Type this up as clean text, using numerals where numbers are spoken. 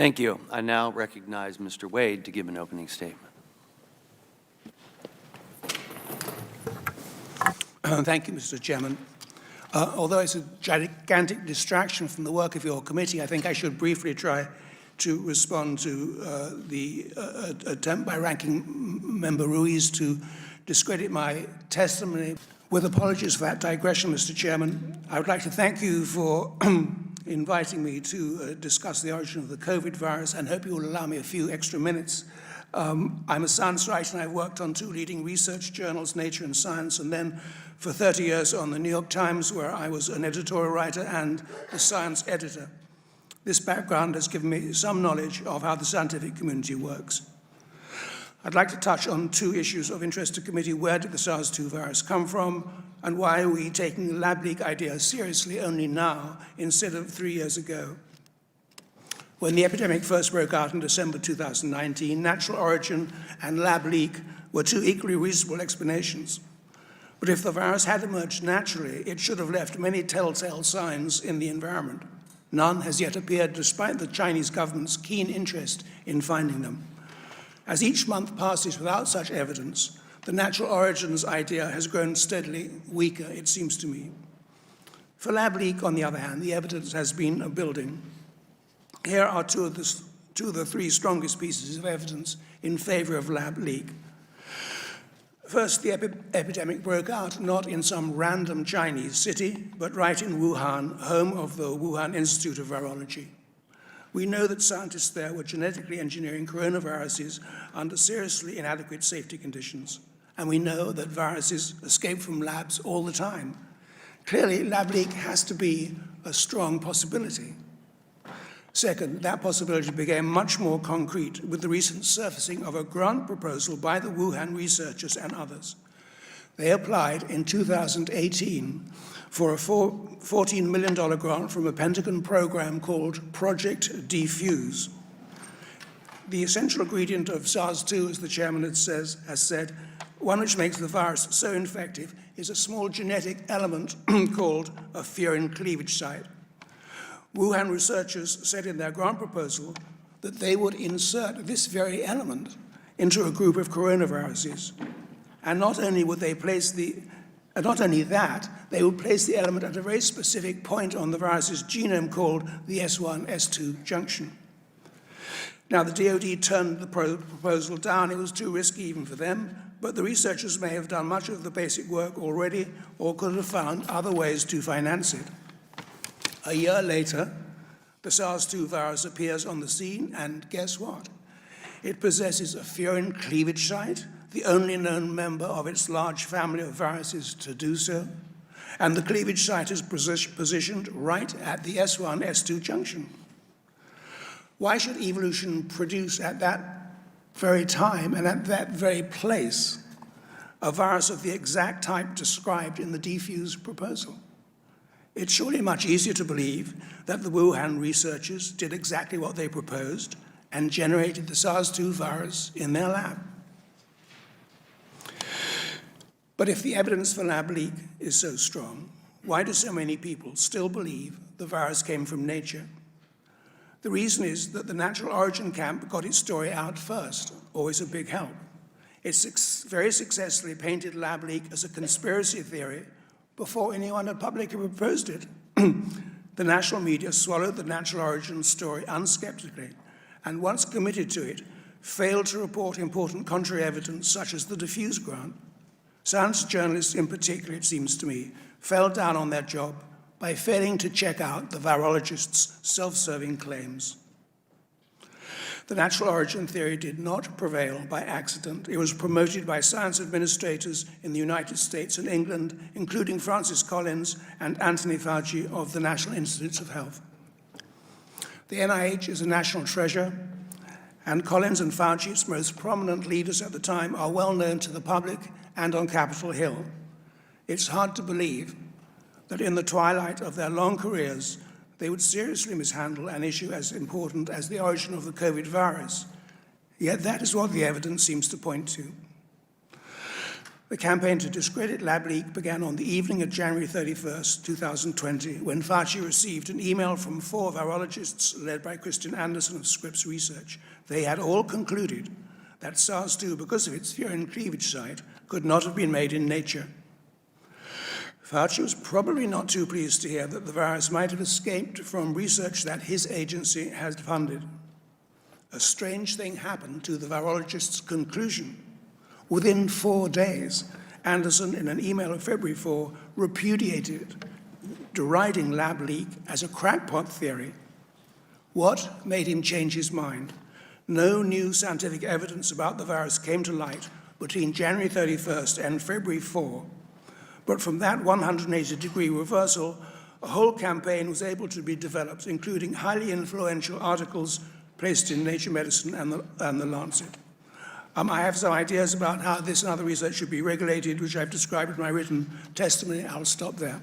Thank you. I now recognize Mr. Wade to give an opening statement. Thank you, Mr. Chairman. Although it's a gigantic distraction from the work of your committee, I think I should briefly try to respond to the attempt by Ranking Member Ruiz to discredit my testimony. With apologies for that digression, Mr. Chairman, I would like to thank you for inviting me to discuss the origin of the COVID virus, and hope you will allow me a few extra minutes. I'm a science writer, and I've worked on 2 leading research journals, Nature and Science, and then for 30 years on the New York Times, where I was an editorial writer and the science editor. This background has given me some knowledge of how the scientific community works. I'd like to touch on 2 issues of interest to committee. Where did the SARS-2 virus come from, and why are we taking the lab leak idea seriously only now instead of 3 years ago? When the epidemic first broke out in December 2019, natural origin and lab leak were 2 equally reasonable explanations. But if the virus had emerged naturally, it should have left many telltale signs in the environment. None has yet appeared, despite the Chinese government's keen interest in finding them. As each month passes without such evidence, the natural origins idea has grown steadily weaker, it seems to me. For lab leak, on the other hand, the evidence has been building. Here are two of the 3 strongest pieces of evidence in favor of lab leak. First, the epidemic broke out not in some random Chinese city, but right in Wuhan, home of the Wuhan Institute of Virology. We know that scientists there were genetically engineering coronaviruses under seriously inadequate safety conditions. And we know that viruses escape from labs all the time. Clearly, lab leak has to be a strong possibility. Second, that possibility became much more concrete with the recent surfacing of a grant proposal by the Wuhan researchers and others. They applied in 2018 for a $14 million grant from a Pentagon program called Project Defuse. The essential ingredient of SARS-2, as the chairman has said, one which makes the virus so infective, is a small genetic element called a furin cleavage site. Wuhan researchers said in their grant proposal that they would insert this very element into a group of coronaviruses. And not only would they place not only that, they would place the element at a very specific point on the virus's genome called the S1-S2 junction. Now, the DoD turned the proposal down. It was too risky even for them, but the researchers may have done much of the basic work already or could have found other ways to finance it. A year later, the SARS-2 virus appears on the scene, and guess what? It possesses a furin cleavage site, the only known member of its large family of viruses to do so, and the cleavage site is positioned right at the S1-S2 junction. Why should evolution produce at that very time and at that very place a virus of the exact type described in the Defuse proposal? It's surely much easier to believe that the Wuhan researchers did exactly what they proposed and generated the SARS-2 virus in their lab. But if the evidence for lab leak is so strong, why do so many people still believe the virus came from nature? The reason is that the natural origin camp got its story out first, always a big help. It very successfully painted lab leak as a conspiracy theory before anyone had publicly proposed it. The national media swallowed the natural origin story unskeptically, and once committed to it, failed to report important contrary evidence such as the Diffuse grant. Science journalists in particular, it seems to me, fell down on their job by failing to check out the virologists' self-serving claims. The natural origin theory did not prevail by accident. It was promoted by science administrators in the United States and England, including Francis Collins and Anthony Fauci of the National Institutes of Health. The NIH is a national treasure, and Collins and Fauci, its most prominent leaders at the time, are well known to the public and on Capitol Hill. It's hard to believe that in the twilight of their long careers, they would seriously mishandle an issue as important as the origin of the COVID virus. Yet that is what the evidence seems to point to. The campaign to discredit lab leak began on the evening of January 31st, 2020, when Fauci received an email from 4 virologists led by Christian Anderson of Scripps Research. They had all concluded that SARS-2, because of its furin cleavage site, could not have been made in nature. Fauci was probably not too pleased to hear that the virus might have escaped from research that his agency has funded. A strange thing happened to the virologist's conclusion. Within 4 days, Anderson, in an email of February 4, repudiated it, deriding lab leak as a crackpot theory. What made him change his mind? No new scientific evidence about the virus came to light between January 31st and February 4. But from that 180-degree reversal, a whole campaign was able to be developed, including highly influential articles placed in Nature Medicine and the Lancet. I have some ideas about how this and other research should be regulated, which I've described in my written testimony. I'll stop there.